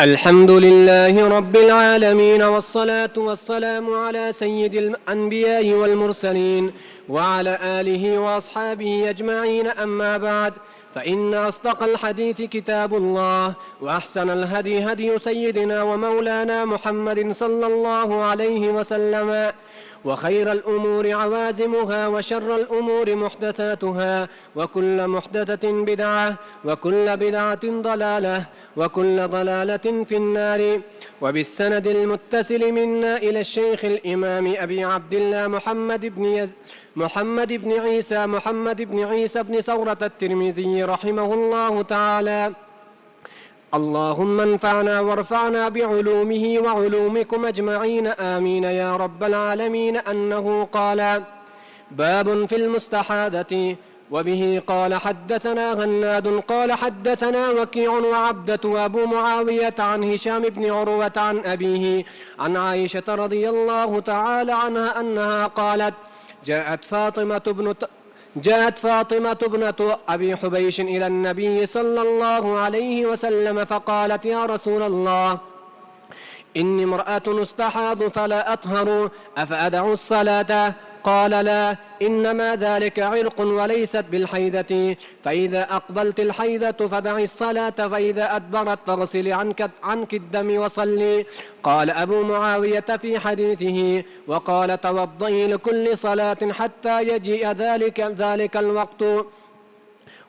الحمد لله رب العالمين، والصلاة والسلام على سيد الأنبياء والمرسلين وعلى آله وأصحابه أجمعين. أما بعد، فإن أصدق الحديث كتاب الله، وأحسن الهدي هدي سيدنا ومولانا محمد صلى الله عليه وسلم، وخير الأمور عوازمها، وشر الأمور محدثاتها، وكل محدثة بدعة، وكل بدعة ضلالة، وكل ضلالة في النار. وبالسند المتصل منا إلى الشيخ الإمام أبي عبد الله محمد بن عيسى بن ثورة الترمذي رحمه الله تعالى: اللهم انفعنا وارفعنا بعلومه وعلومكم أجمعين، آمين يا رب العالمين. أنه قال: باب في المستحاضة. وبه قال حدثنا غناد قال حدثنا وكيع وعبدة وأبو معاوية عن هشام بن عروة عن أبيه عن عائشة رضي الله تعالى عنها أنها قالت: جاءت فاطمة ابنة أبي حبيش إلى النبي صلى الله عليه وسلم فقالت: يا رسول الله، إني امرأة استحاض فلا أطهر، أفأدع الصلاة؟ قال: لا، إنما ذلك عرق وليست بالحيضة، فإذا أقبلت الحيضة فدعي الصلاة، فإذا أدبرت فاغسلي عنك الدم وصلي. قال أبو معاوية في حديثه: وقال: توضئي لكل صلاة حتى يجيء ذلك الوقت.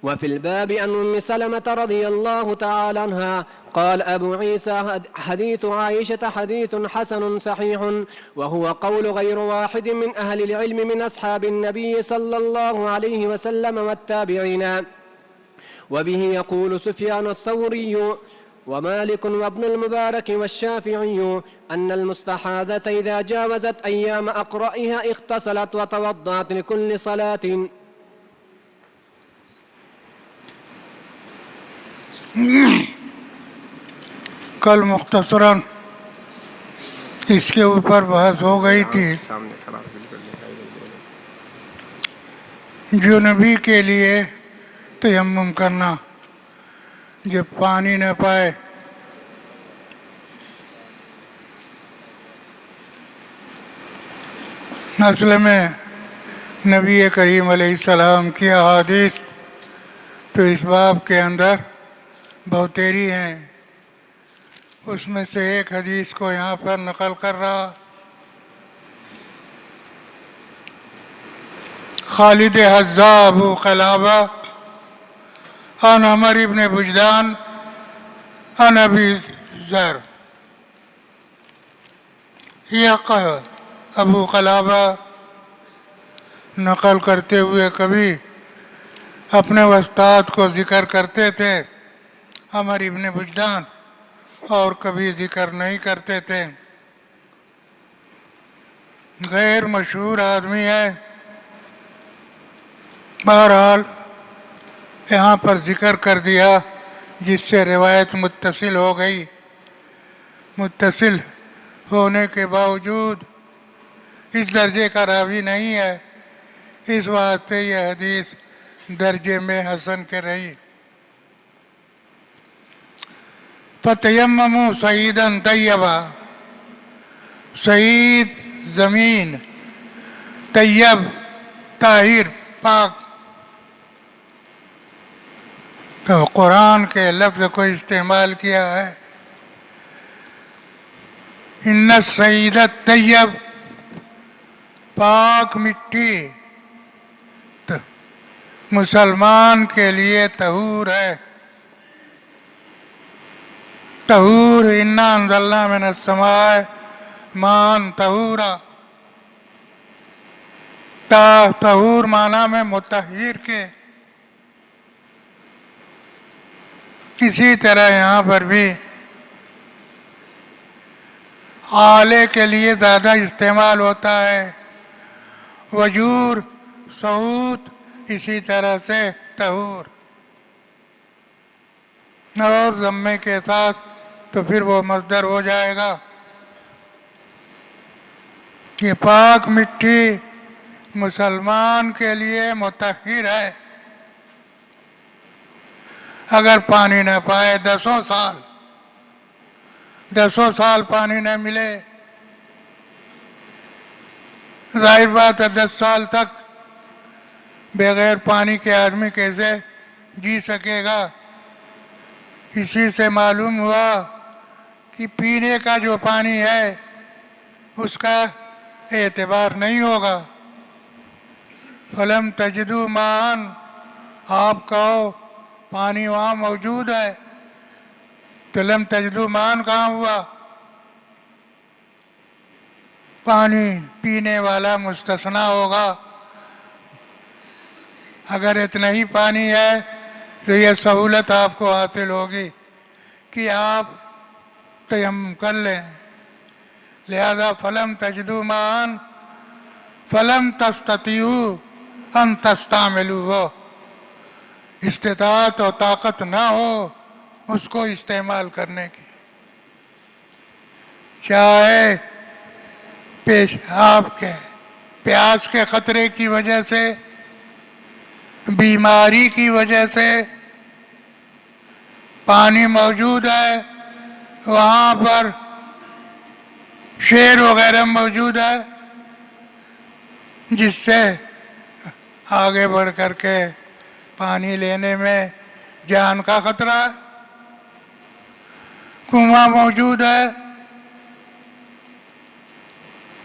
وفي الباب عن أم سلمة رضي الله تعالى عنها قال أبو عيسى: حديث عائشة حديث حسن صحيح، وهو قول غير واحد من أهل العلم من أصحاب النبي صلى الله عليه وسلم والتابعين. وبه يقول سفيان الثوري ومالك وابن المبارك والشافعي أن المستحاضة إذا جاوزت أيام أقرئها اغتسلت وتوضأت لكل صلاة. کل مختصراً اس کے اوپر بحث ہو گئی تھی. جنوبی کے لیے تیمم کرنا جب پانی نہ پائے، اصل میں نبی کریم علیہ السلام کی احادیث تو اس باب کے اندر بہتیری ہیں. اس میں سے ایک حدیث کو یہاں پر نقل کر رہا. خالد حذا ابو قلابہ عن عمر ابن بجدان عن ابی ذر. یہ ابو قلابہ نقل کرتے ہوئے کبھی اپنے استاد کو ذکر کرتے تھے عمر ابن بجدان، اور کبھی ذکر نہیں کرتے تھے. غیر مشہور آدمی ہے. بہرحال یہاں پر ذکر کر دیا جس سے روایت متصل ہو گئی. متصل ہونے کے باوجود اس درجے کا راوی نہیں ہے، اس واسطے یہ حدیث درجے میں حسن کے رہی. فَتَيَمَّمُوا صَعِيدًا طَيِّبًا، سعید زمین، طیب طاہر پاک. تو قرآن کے لفظ کو استعمال کیا ہے. ان الصعید الطیب، پاک مٹی مسلمان کے لیے طہور ہے. طہور، انا انزلنا من السماء ماء طہورا. طہور معنی میں مطہر کے. اسی طرح یہاں پر بھی آلے کے لیے زیادہ استعمال ہوتا ہے. وجور، سعود، اسی طرح سے طہور. اور ضمے کے ساتھ تو پھر وہ مصدر ہو جائے گا. یہ پاک مٹی مسلمان کے لیے مطہر ہے. اگر پانی نہ پائے 10 سال 10 سال پانی نہ ملے، ظاہر بات ہے 10 سال تک بغیر پانی کے آدمی کیسے جی سکے گا؟ اسی سے معلوم ہوا کہ پینے کا جو پانی ہے اس کا اعتبار نہیں ہوگا۔ فلم تجدو مان، آپ کہو پانی وہاں موجود ہے، تو لم تجدو مان کہاں ہوا؟ پانی پینے والا مستثنا ہوگا۔ اگر اتنا ہی پانی ہے تو یہ سہولت آپ کو حاصل ہوگی کہ آپ تیمم کر لیں۔ لہذا فلم تجدو مان فلم تستطیعوا ان تستعملوه، استطاعت اور طاقت نہ ہو اس کو استعمال کرنے کی، چاہے آپ کے پیاس کے خطرے کی وجہ سے، بیماری کی وجہ سے پانی موجود ہے، وہاں پر شیر وغیرہ موجود ہے جس سے آگے بڑھ کر کے پانی لینے میں جان کا خطرہ ہے، کنواں موجود ہے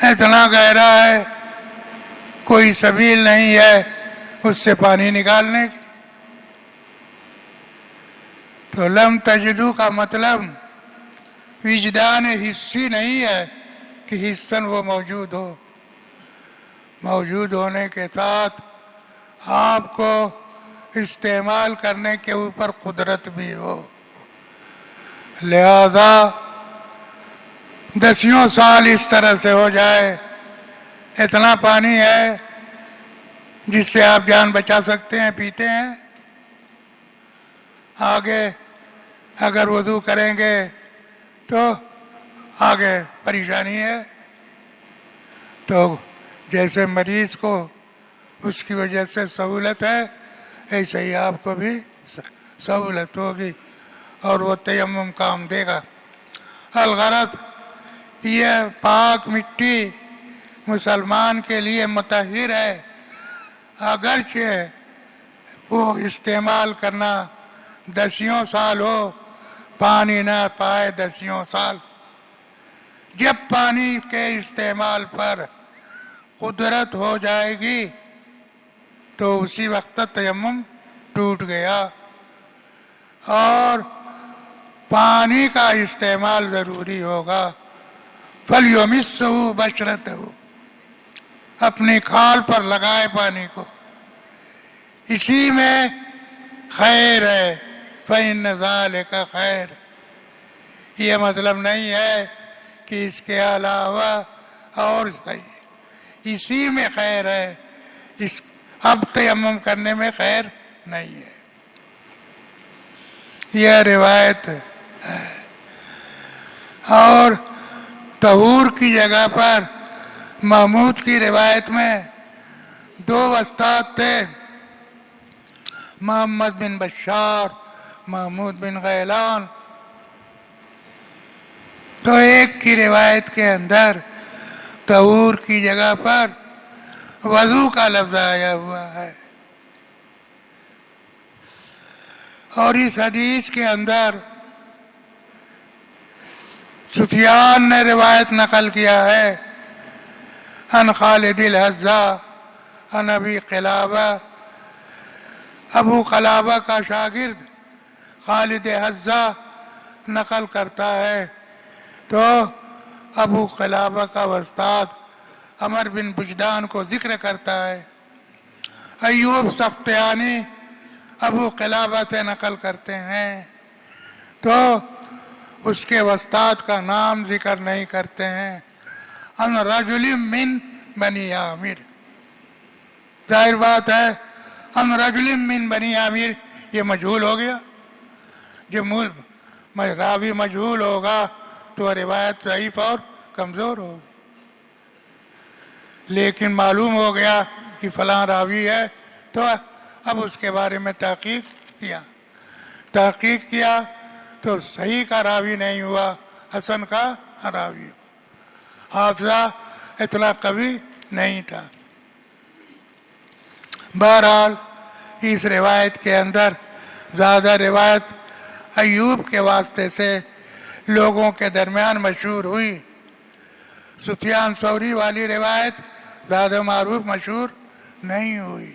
اتنا گہرا ہے کوئی سبیل نہیں ہے اس سے پانی نکالنے کی۔ تو لم تجدو کا مطلب وجدان حسی نہیں ہے کہ حسن وہ موجود ہو، موجود ہونے کے ساتھ آپ کو استعمال کرنے کے اوپر قدرت بھی ہو۔ لہذا 10 سال اس طرح سے ہو جائے، اتنا پانی ہے جس سے آپ جان بچا سکتے ہیں، پیتے ہیں۔ آگے اگر وضو کریں گے تو آگے پریشانی ہے، تو جیسے مریض کو اس کی وجہ سے سہولت ہے ایسے ہی آپ کو بھی سہولت ہوگی اور وہ تیمم کام دے گا۔ الغرض یہ پاک مٹی مسلمان کے لیے مطہر ہے، اگرچہ وہ استعمال کرنا 10 سال ہو، پانی نہ پائے 10 سال۔ جب پانی کے استعمال پر قدرت ہو جائے گی تو اسی وقت تیمم ٹوٹ گیا، اور پانی کا استعمال ضروری ہوگا۔ فَلْيُمِسُّهُ بَشْرَتَهُ، اپنی کھال پر لگائے پانی کو، اسی میں خیر ہے۔ فَإِنَّ ذَلِكَ خیر، یہ مطلب نہیں ہے کہ اس کے علاوہ اور صحیح، اسی میں خیر ہے، اس اب تیمم کرنے میں خیر نہیں ہے۔ یہ روایت ہے۔ اور طہور کی جگہ پر محمود کی روایت میں 2 استاد تھے، محمد بن بشار، محمود بن غیلان۔ تو ایک کی روایت کے اندر طہور کی جگہ پر وضو کا لفظ آیا ہوا ہے، اور اس حدیث کے اندر سفیان نے روایت نقل کیا ہے عن خالد الحذاء عن ابی قلابہ، ابو قلابہ کا شاگرد خالد حذاء نقل کرتا ہے، تو ابو قلابہ کا استاد عمر بن بجدان کو ذکر کرتا ہے۔ ایوب سختیانی ابو قلابہ سے نقل کرتے ہیں تو اس کے استاد کا نام ذکر نہیں کرتے ہیں۔ ان رجل من بنی عامر، ظاہر بات ہے ان رجل من بنی عامر یہ مجہول ہو گیا، جب راوی مجہول ہوگا تو روایت ضعیف اور کمزور ہوگی، لیکن معلوم ہو گیا کہ فلاں راوی ہے تو اب اس کے بارے میں تحقیق کیا تو صحیح کا راوی نہیں ہوا، حسن کا راوی ہو. حافظہ اتنا قوی نہیں تھا. بہرحال اس روایت کے اندر زیادہ روایت ایوب کے واسطے سے لوگوں کے درمیان مشہور ہوئی. سفیان ثوری والی روایت زیادہ معروف مشہور نہیں ہوئی.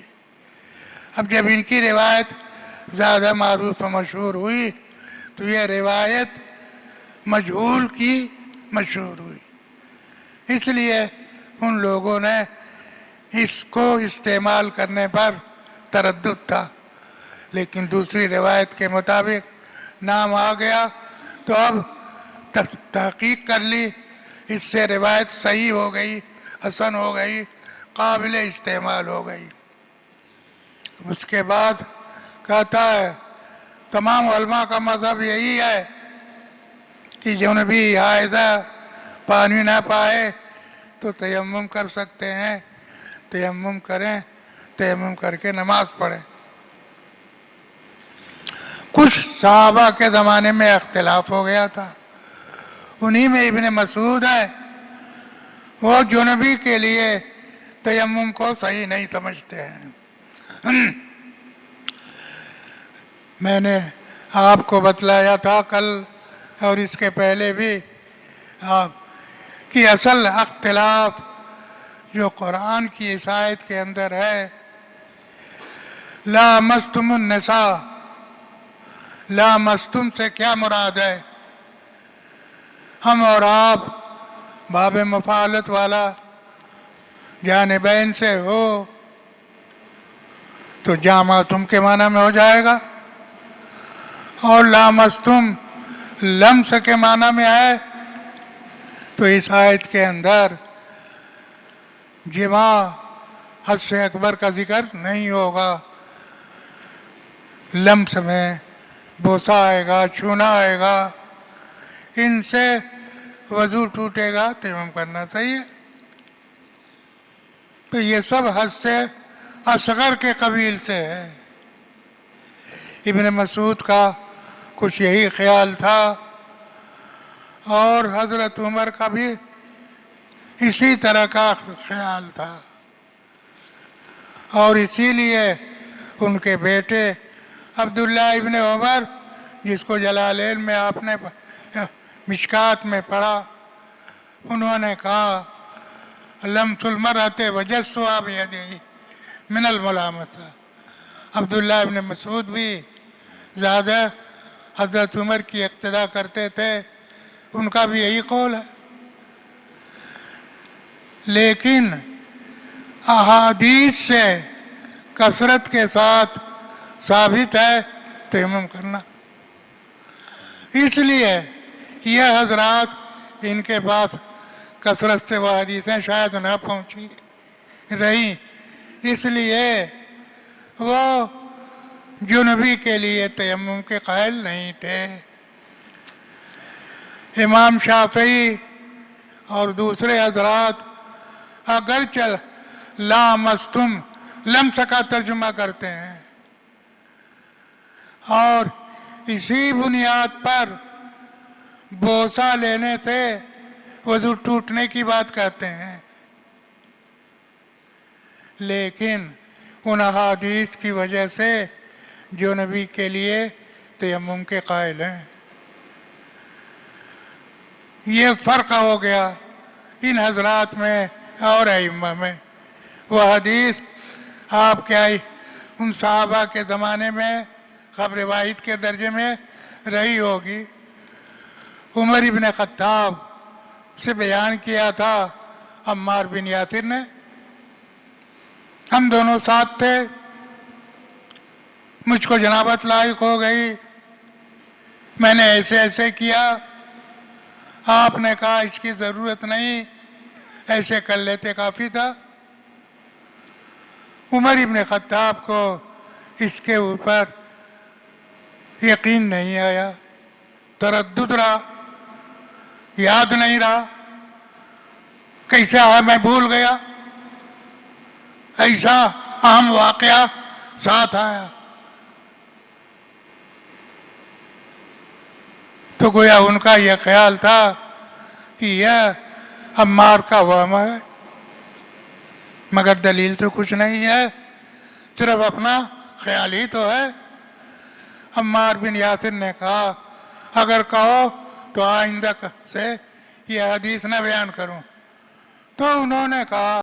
اب جب ان کی روایت زیادہ معروف و مشہور ہوئی تو یہ روایت مجہول کی مشہور ہوئی. اس لیے ان لوگوں نے اس کو استعمال کرنے پر تردد تھا، لیکن دوسری روایت کے مطابق نام آ گیا تو اب تحقیق کر لی، اس سے روایت صحیح ہو گئی، حسن ہو گئی، قابل استعمال ہو گئی. اس کے بعد کہتا ہے تمام علماء کا مذہب یہی ہے کہ جنبی حائضہ پانی نہ پائے تو تیمم کر سکتے ہیں، تیمم کریں، تیمم کر کے نماز پڑھیں. کچھ صحابہ کے زمانے میں اختلاف ہو گیا تھا، انہی میں ابن مسعود ہے، وہ جنبی کے لیے تیمم کو صحیح نہیں سمجھتے ہیں. میں نے آپ کو بتلایا تھا کل اور اس کے پہلے بھی کہ اصل اختلاف جو قرآن کی اس آیت کے اندر ہے، لامستم النساء، لامستم سے کیا مراد ہے؟ ہم اور آپ باب مفعلت والا جانبین سے ہو تو جامعتم کے معنی میں ہو جائے گا، اور لامستم لمس کے معنی میں ہے تو اس آیت کے اندر جماع حد سے اکبر کا ذکر نہیں ہوگا. لمس میں بوسہ آئے گا، چھونا آئے گا، ان سے وضو ٹوٹے گا، تیمم کرنا چاہیے. تو یہ سب حد سے اصغر کے قبیل سے ہے. ابن مسعود کا کچھ یہی خیال تھا اور حضرت عمر کا بھی اسی طرح کا خیال تھا، اور اسی لیے ان کے بیٹے عبداللہ ابن عمر، جس کو جلالین میں آپ نے مشکات میں پڑھا، انہوں نے کہا لمس المرأۃ وجسها بیدیہ من الملامسہ. عبداللہ ابن مسعود بھی زیادہ حضرت عمر کی اقتداء کرتے تھے، ان کا بھی یہی قول ہے. لیکن احادیث سے کثرت کے ساتھ ثابت ہے تیمم کرنا، اس لیے یہ حضرات ان کے پاس کثرت سے وہ حدیثیں شاید نہ پہنچی رہی، اس لیے وہ جنبی کے لیے تیمم کے قائل نہیں تھے. امام شافعی اور دوسرے حضرات اگرچہ لامستم لمس کا ترجمہ کرتے ہیں اور اسی بنیاد پر بوسہ لینے سے وضو ٹوٹنے کی بات کہتے ہیں، لیکن ان احادیث کی وجہ سے جو نبی کے لیے تیمم کے قائل ہیں. یہ فرق ہو گیا ان حضرات میں اور ائمہ میں. وہ حدیث آپ کے ان صحابہ کے زمانے میں خبر واحد کے درجے میں رہی ہوگی. عمر ابن خطاب سے بیان کیا تھا عمار بن یاسر نے، ہم دونوں ساتھ تھے، مجھ کو جنابت لاحق ہو گئی، میں نے ایسے ایسے کیا، آپ نے کہا اس کی ضرورت نہیں، ایسے کر لیتے کافی تھا. عمر ابن خطاب کو اس کے اوپر یقین نہیں آیا، تردد رہا، یاد نہیں رہا، کیسے آیا میں بھول گیا، ایسا اہم واقعہ ساتھ آیا. تو گویا ان کا یہ خیال تھا کہ یہ عمار کا وہم ہے، مگر دلیل تو کچھ نہیں ہے، صرف اپنا خیال ہی تو ہے۔ عمار بن یاسر نے کہا اگر کہو تو آئندہ سے یہ حدیث نہ بیان کروں۔ تو انہوں نے کہا